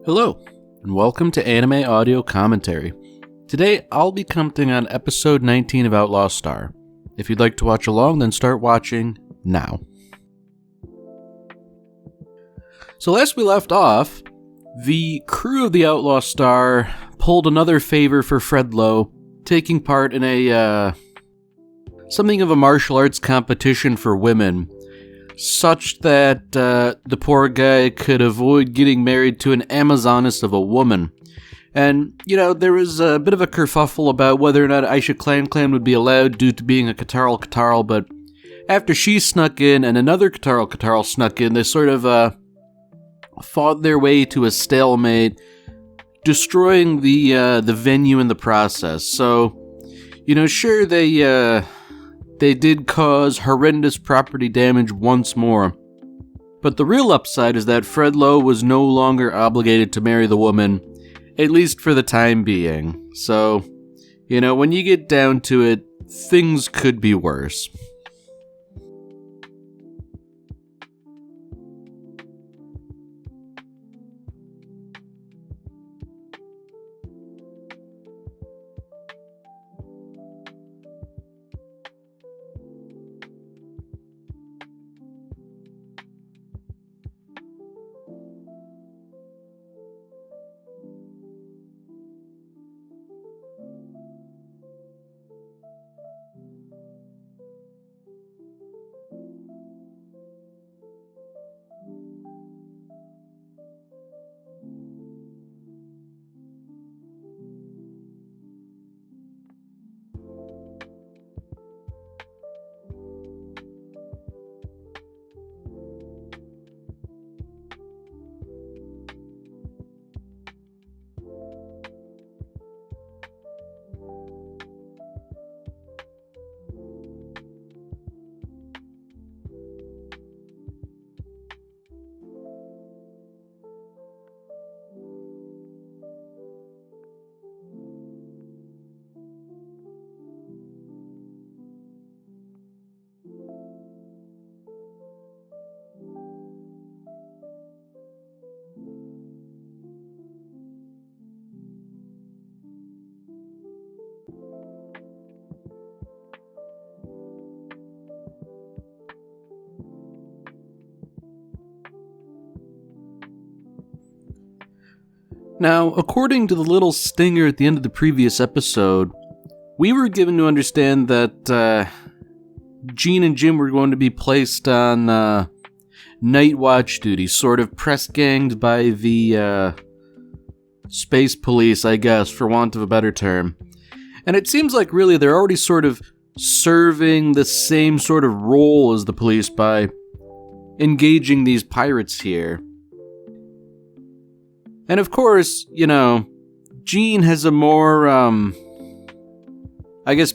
Hello, and welcome to Anime Audio Commentary. Today, I'll be commenting on episode 19 of Outlaw Star. If you'd like to watch along, then start watching now. So last we left off, the crew of the Outlaw Star pulled another favor for Fred Lowe, taking part in something of a martial arts competition for women, such that the poor guy could avoid getting married to an Amazoness of a woman. And, there was a bit of a kerfuffle about whether or not Eijitan would be allowed due to being a Katarl, but after she snuck in and another Katarl snuck in, they sort of fought their way to a stalemate, destroying the venue in the process. So, sure, they did cause horrendous property damage once more. But the real upside is that Fred Lowe was no longer obligated to marry the woman, at least for the time being. So, when you get down to it, things could be worse. Now, according to the little stinger at the end of the previous episode, we were given to understand that Jean and Jim were going to be placed on night watch duty, sort of press-ganged by the space police, I guess, for want of a better term. And it seems like really they're already sort of serving the same sort of role as the police by engaging these pirates here. And of course, Jean has a more,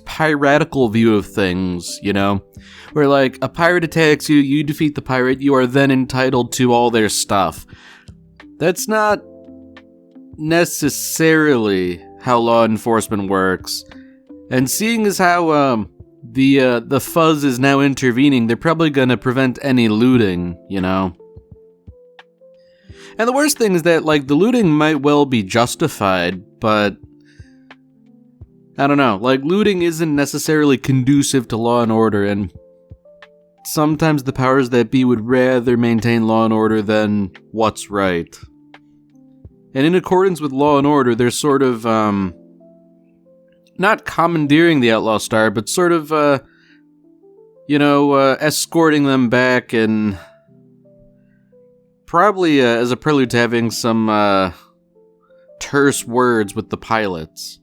piratical view of things, where like a pirate attacks you, you defeat the pirate, you are then entitled to all their stuff. That's not necessarily how law enforcement works. And seeing as how the fuzz is now intervening, they're probably gonna prevent any looting, And the worst thing is that, the looting might well be justified, but I don't know, looting isn't necessarily conducive to law and order, and sometimes the powers that be would rather maintain law and order than what's right. And in accordance with law and order, they're sort of, not commandeering the Outlaw Star, but sort of, escorting them back and probably as a prelude to having some terse words with the pilots.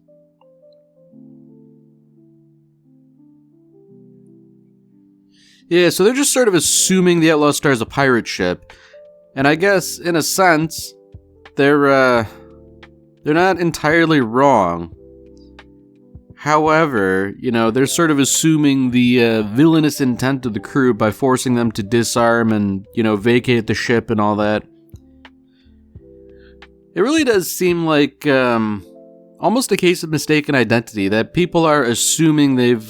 Yeah, so they're just sort of assuming the Outlaw Star is a pirate ship, and I guess in a sense they're not entirely wrong. However, they're sort of assuming the villainous intent of the crew by forcing them to disarm and, vacate the ship and all that. It really does seem like almost a case of mistaken identity, that people are assuming they've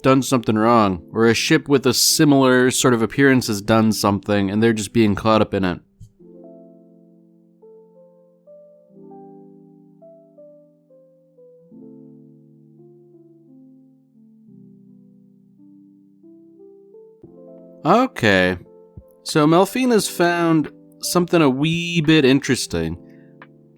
done something wrong, or a ship with a similar sort of appearance has done something, and they're just being caught up in it. Okay. So Melfina's found something a wee bit interesting.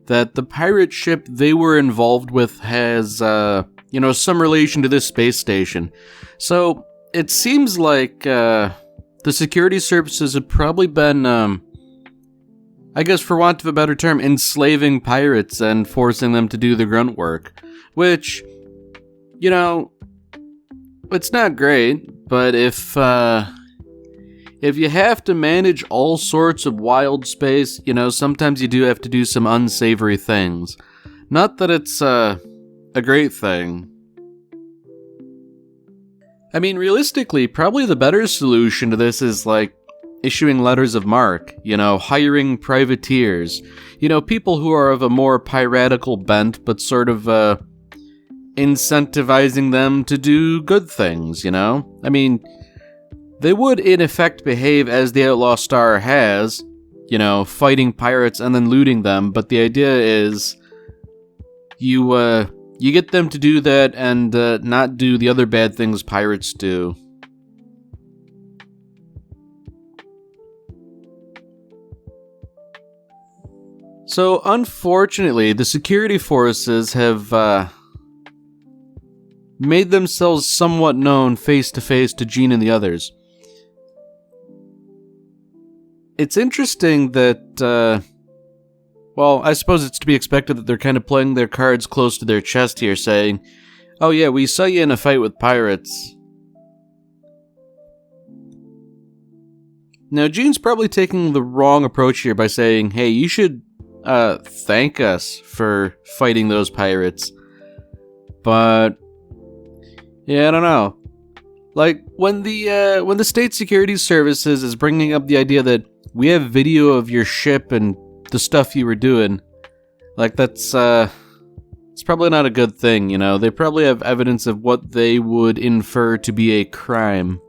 That the pirate ship they were involved with has, some relation to this space station. So it seems like the security services have probably been, I guess for want of a better term, enslaving pirates and forcing them to do the grunt work. Which, it's not great, but if you have to manage all sorts of wild space, sometimes you do have to do some unsavory things. Not that it's a great thing. I mean, realistically, probably the better solution to this is like issuing letters of marque, hiring privateers, people who are of a more piratical bent, but sort of incentivizing them to do good things, I mean, they would, in effect, behave as the Outlaw Star has, fighting pirates and then looting them, but the idea is you get them to do that and not do the other bad things pirates do. So, unfortunately, the security forces have made themselves somewhat known face-to-face to Jean and the others. It's interesting that, I suppose it's to be expected that they're kind of playing their cards close to their chest here, saying, "Oh yeah, we saw you in a fight with pirates." Now, Jean's probably taking the wrong approach here by saying, "Hey, you should thank us for fighting those pirates." But yeah, I don't know. Like when the state security services is bringing up the idea that we have video of your ship and the stuff you were doing, like that's it's probably not a good thing, They probably have evidence of what they would infer to be a crime.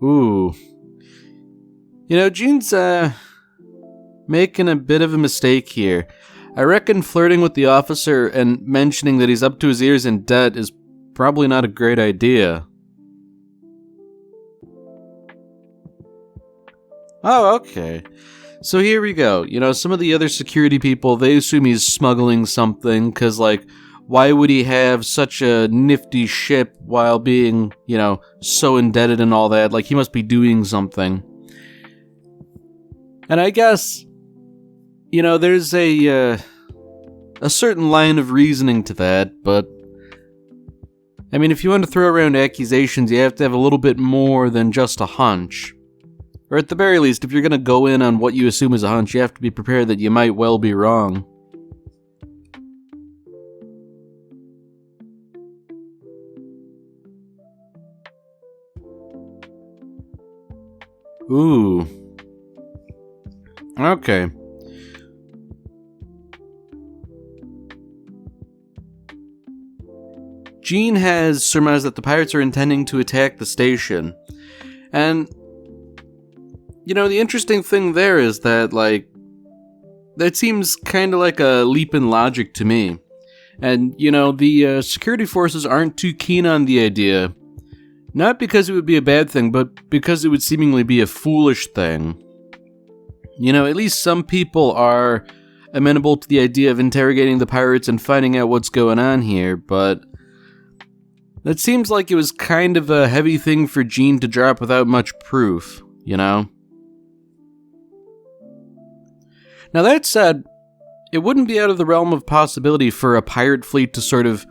Ooh. Jean's making a bit of a mistake here. I reckon flirting with the officer and mentioning that he's up to his ears in debt is probably not a great idea. Oh, okay. So here we go. Some of the other security people, they assume he's smuggling something, because, why would he have such a nifty ship while being, so indebted and all that? Like, he must be doing something. And I guess, there's a certain line of reasoning to that, but I mean, if you want to throw around accusations, you have to have a little bit more than just a hunch. Or at the very least, if you're going to go in on what you assume is a hunch, you have to be prepared that you might well be wrong. Ooh. Okay. Jean has surmised that the pirates are intending to attack the station. And, the interesting thing there is that, that seems kind of like a leap in logic to me. And, the security forces aren't too keen on the idea. Not because it would be a bad thing, but because it would seemingly be a foolish thing. At least some people are amenable to the idea of interrogating the pirates and finding out what's going on here, but that seems like it was kind of a heavy thing for Jean to drop without much proof, Now that said, it wouldn't be out of the realm of possibility for a pirate fleet to sort of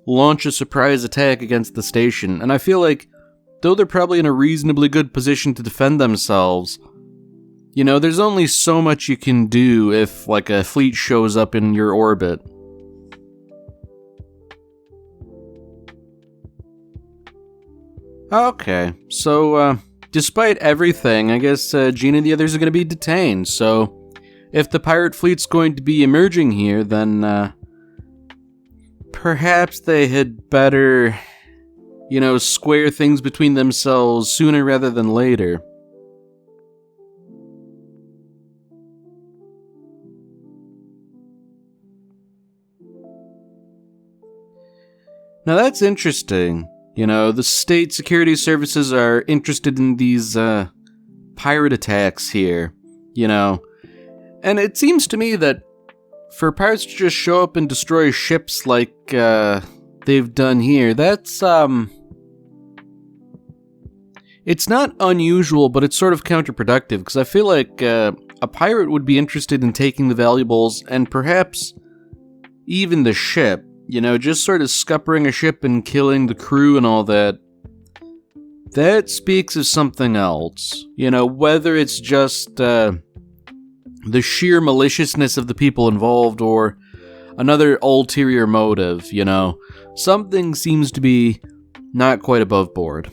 launch a surprise attack against the station, and I feel like, though they're probably in a reasonably good position to defend themselves, there's only so much you can do if, a fleet shows up in your orbit. Okay, so, despite everything, I guess Jean and the others are going to be detained, so if the pirate fleet's going to be emerging here, then, perhaps they had better, square things between themselves sooner rather than later. Now that's interesting. You know, the state security services are interested in these pirate attacks here, you know. And it seems to me that for pirates to just show up and destroy ships like they've done here, that's it's not unusual, but it's sort of counterproductive, because I feel like a pirate would be interested in taking the valuables and perhaps even the ship, you know, just sort of scuppering a ship and killing the crew and all that. That speaks of something else, you know, whether it's just the sheer maliciousness of the people involved or another ulterior motive, you know. Something seems to be not quite above board.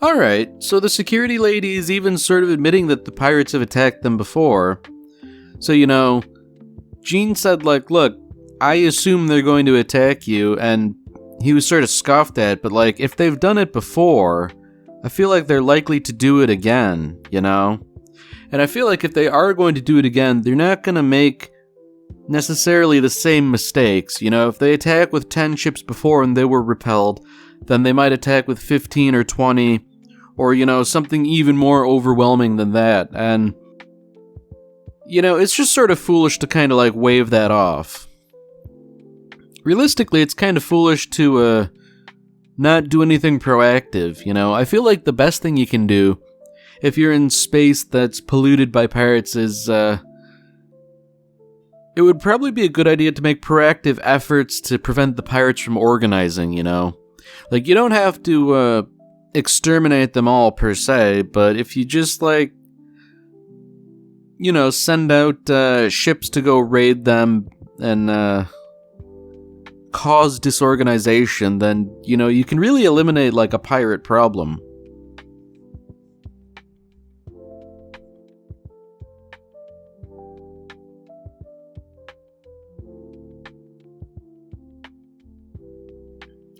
Alright, so the security lady is even sort of admitting that the pirates have attacked them before. So, you know, Gene said, like, look, I assume they're going to attack you, and he was sort of scoffed at, but, like, if they've done it before, I feel like they're likely to do it again, you know? And I feel like if they are going to do it again, they're not going to make necessarily the same mistakes, you know? If they attack with 10 ships before and they were repelled, then they might attack with 15 or 20, or, you know, something even more overwhelming than that, and, you know, it's just sort of foolish to kind of, like, wave that off. Realistically, it's kind of foolish to, not do anything proactive, you know? I feel like the best thing you can do, if you're in space that's polluted by pirates, is, it would probably be a good idea to make proactive efforts to prevent the pirates from organizing, you know? Like, you don't have to, exterminate them all per se, but if you just, like, you know, send out ships to go raid them and cause disorganization, then, you know, you can really eliminate, like, a pirate problem.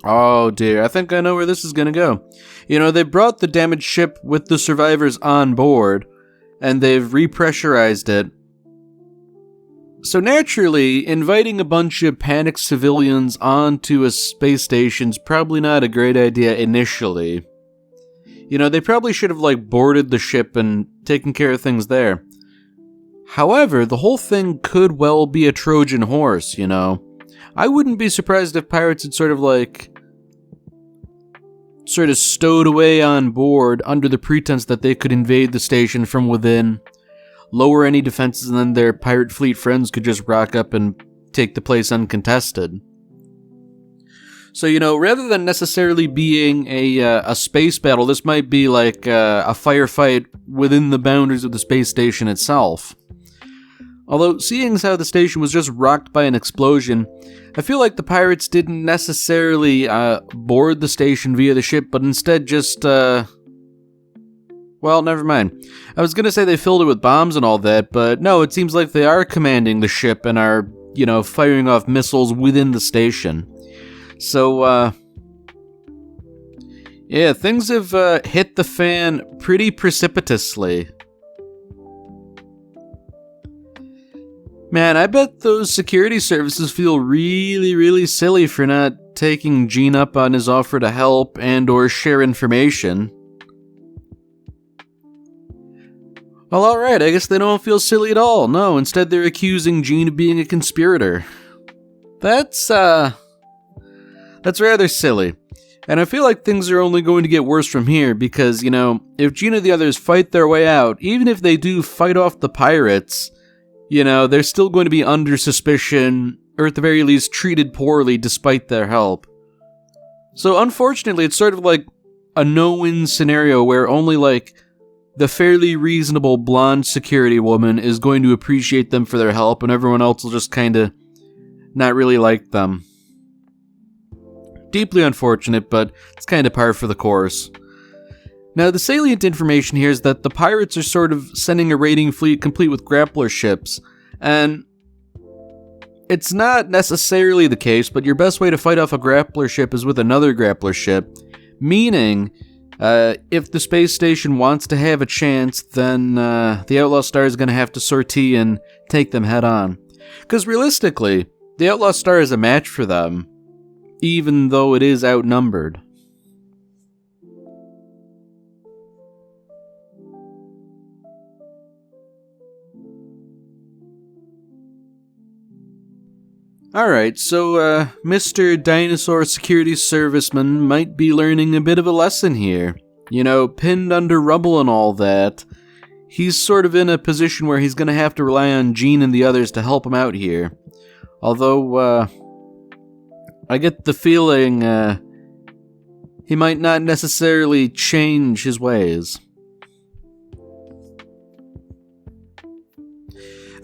Oh dear, I think I know where this is gonna go. You know, they brought the damaged ship with the survivors on board, and they've repressurized it. So naturally, inviting a bunch of panicked civilians onto a space station's probably not a great idea initially. You know, they probably should have, like, boarded the ship and taken care of things there. However, the whole thing could well be a Trojan horse, you know? I wouldn't be surprised if pirates had sort of stowed away on board under the pretense that they could invade the station from within, lower any defenses, and then their pirate fleet friends could just rock up and take the place uncontested. So, you know, rather than necessarily being a space battle, this might be like a firefight within the boundaries of the space station itself. Although, seeing as how the station was just rocked by an explosion, I feel like the pirates didn't necessarily board the station via the ship, but instead just, well, never mind. I was gonna say they filled it with bombs and all that, but no, it seems like they are commanding the ship and are, you know, firing off missiles within the station. So, yeah, things have hit the fan pretty precipitously. Man, I bet those security services feel really, really silly for not taking Gene up on his offer to help and or share information. Well, alright, I guess they don't feel silly at all. No, instead they're accusing Gene of being a conspirator. That's rather silly. And I feel like things are only going to get worse from here because, you know, if Gene and the others fight their way out, even if they do fight off the pirates, you know, they're still going to be under suspicion, or at the very least treated poorly despite their help. So unfortunately, it's sort of like a no-win scenario where only, like, the fairly reasonable blonde security woman is going to appreciate them for their help, and everyone else will just kinda not really like them. Deeply unfortunate, but it's kinda par for the course. Now, the salient information here is that the pirates are sort of sending a raiding fleet complete with grappler ships, and it's not necessarily the case, but your best way to fight off a grappler ship is with another grappler ship, meaning, if the space station wants to have a chance, then the Outlaw Star is going to have to sortie and take them head on. Because realistically, the Outlaw Star is a match for them, even though it is outnumbered. Alright, so Mr. Dinosaur Security Serviceman might be learning a bit of a lesson here. You know, pinned under rubble and all that, he's sort of in a position where he's gonna have to rely on Gene and the others to help him out here. Although, I get the feeling, he might not necessarily change his ways.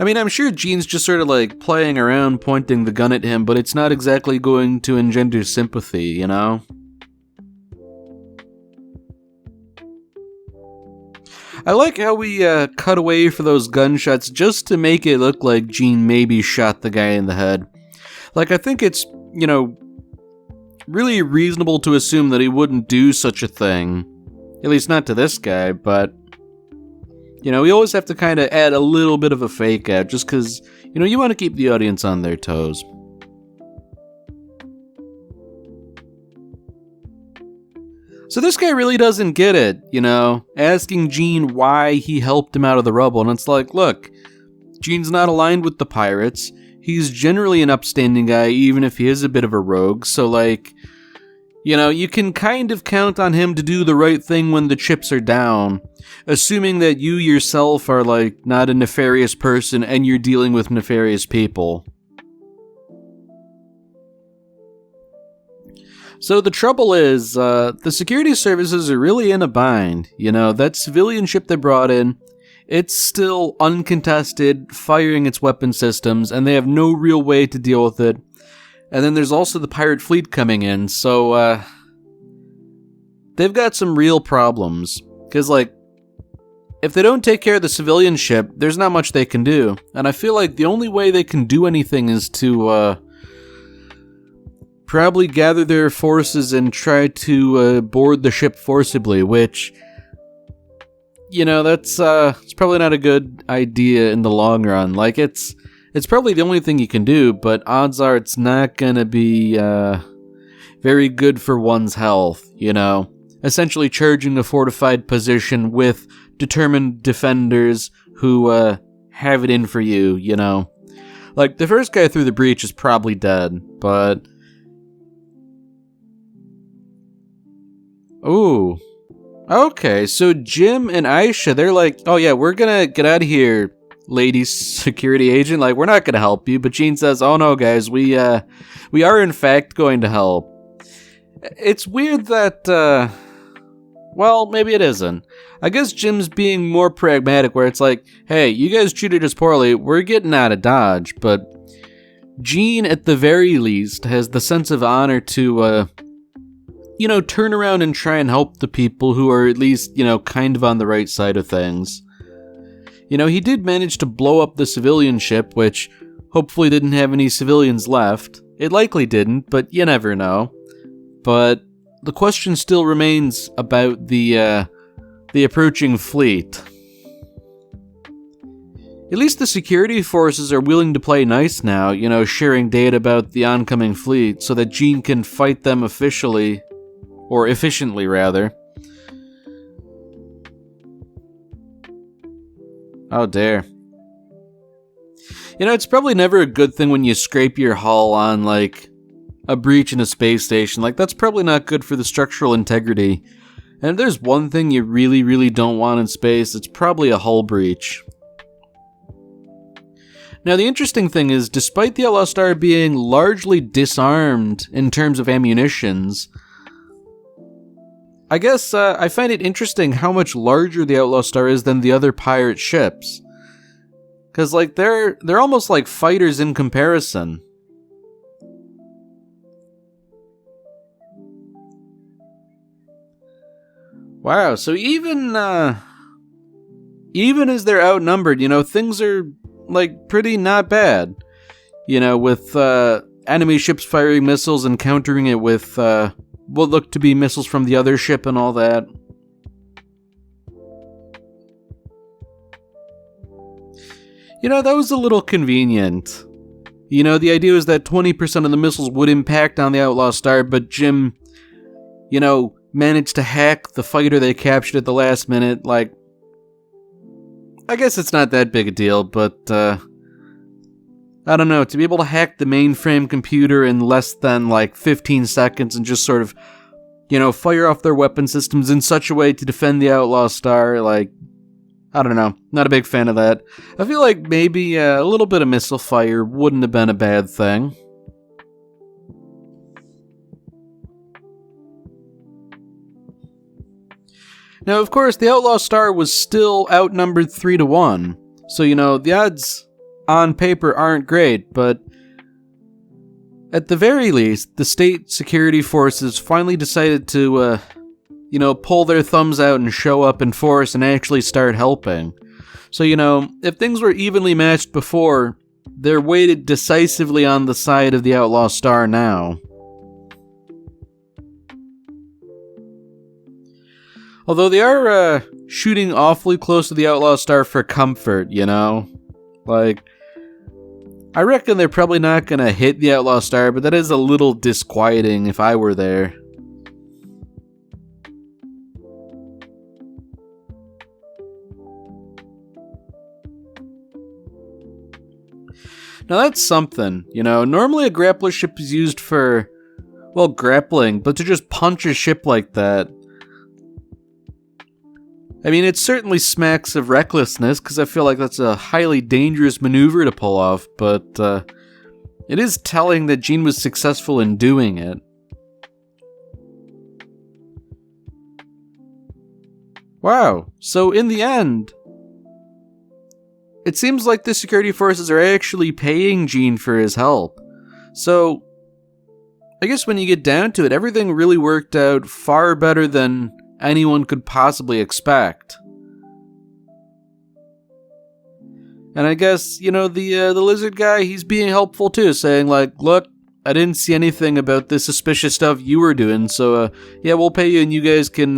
I mean, I'm sure Gene's just sort of like playing around, pointing the gun at him, but it's not exactly going to engender sympathy, you know? I like how we cut away for those gunshots just to make it look like Gene maybe shot the guy in the head. Like, I think it's, you know, really reasonable to assume that he wouldn't do such a thing. At least not to this guy, but... you know, we always have to kind of add a little bit of a fake out, just because, you know, you want to keep the audience on their toes. So this guy really doesn't get it, you know, asking Gene why he helped him out of the rubble, and it's like, look, Gene's not aligned with the pirates, he's generally an upstanding guy, even if he is a bit of a rogue, so like... you know, you can kind of count on him to do the right thing when the chips are down, assuming that you yourself are, like, not a nefarious person and you're dealing with nefarious people. So the trouble is, the security services are really in a bind. You know, that civilian ship they brought in, it's still uncontested, firing its weapon systems, and they have no real way to deal with it. And then there's also the pirate fleet coming in, so, they've got some real problems. Because, like, if they don't take care of the civilian ship, there's not much they can do. And I feel like the only way they can do anything is to, probably gather their forces and try to, board the ship forcibly, which, you know, that's, it's probably not a good idea in the long run. Like, it's probably the only thing you can do, but odds are it's not gonna be, very good for one's health, you know? Essentially charging a fortified position with determined defenders who, have it in for you, you know? Like, the first guy through the breach is probably dead, but... ooh. Okay, so Jim and Aisha, they're like, oh yeah, we're gonna get out of here, lady security agent, like, we're not gonna help you, but Gene says, oh no guys, we are in fact going to help. It's weird that, well, maybe it isn't. I guess Jim's being more pragmatic, where it's like, hey, you guys treated us poorly, we're getting out of Dodge, but Gene, at the very least, has the sense of honor to, you know, turn around and try and help the people who are at least, you know, kind of on the right side of things. You know, he did manage to blow up the civilian ship, which hopefully didn't have any civilians left. It likely didn't, but you never know. But the question still remains about the approaching fleet. At least the security forces are willing to play nice now, you know, sharing data about the oncoming fleet so that Gene can fight them officially, or efficiently rather. Oh dear. You know, it's probably never a good thing when you scrape your hull on, like, a breach in a space station. Like, that's probably not good for the structural integrity. And if there's one thing you really, really don't want in space, it's probably a hull breach. Now, the interesting thing is, despite the Outlaw Star being largely disarmed in terms of ammunitions, I guess I find it interesting how much larger the Outlaw Star is than the other pirate ships. Because, like, they're almost like fighters in comparison. Wow, so even as they're outnumbered, you know, things are, like, pretty not bad. You know, with enemy ships firing missiles and countering it with what look to be missiles from the other ship and all that. You know, that was a little convenient. You know, the idea was that 20% of the missiles would impact on the Outlaw Star, but Jim, managed to hack the fighter they captured at the last minute. Like, I guess it's not that big a deal, but, I don't know, to be able to hack the mainframe computer in less than, 15 seconds and just sort of, fire off their weapon systems in such a way to defend the Outlaw Star, I don't know, not a big fan of that. I feel like maybe a little bit of missile fire wouldn't have been a bad thing. Now, of course, the Outlaw Star was still outnumbered 3-1, so, the odds on paper aren't great, but at the very least, the state security forces finally decided to, pull their thumbs out and show up in force and actually start helping. So, if things were evenly matched before, they're weighted decisively on the side of the Outlaw Star now. Although they are, shooting awfully close to the Outlaw Star for comfort, I reckon they're probably not gonna hit the Outlaw Star, but that is a little disquieting if I were there. Now that's something, normally a grappler ship is used for, grappling, but to just punch a ship like that, I mean, it certainly smacks of recklessness, because I feel like that's a highly dangerous maneuver to pull off, but it is telling that Gene was successful in doing it. Wow, so in the end, it seems like the security forces are actually paying Gene for his help. So, I guess when you get down to it, everything really worked out far better than anyone could possibly expect. And I guess, the lizard guy, he's being helpful too, saying look, I didn't see anything about this suspicious stuff you were doing, so yeah, we'll pay you and you guys can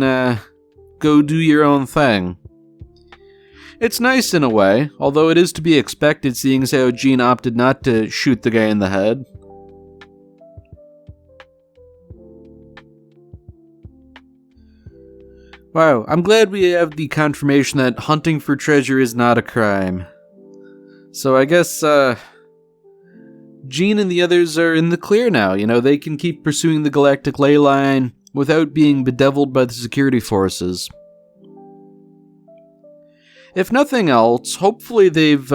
go do your own thing. It's nice in a way, although it is to be expected seeing as how Gene opted not to shoot the guy in the head. Wow, I'm glad we have the confirmation that hunting for treasure is not a crime. So I guess, Gene and the others are in the clear now. They can keep pursuing the galactic ley line without being bedeviled by the security forces. If nothing else, hopefully they've,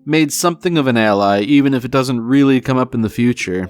made something of an ally, even if it doesn't really come up in the future.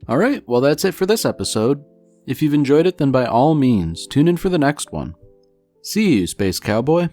Alright, well that's it for this episode. If you've enjoyed it, then by all means, tune in for the next one. See you, Space Cowboy.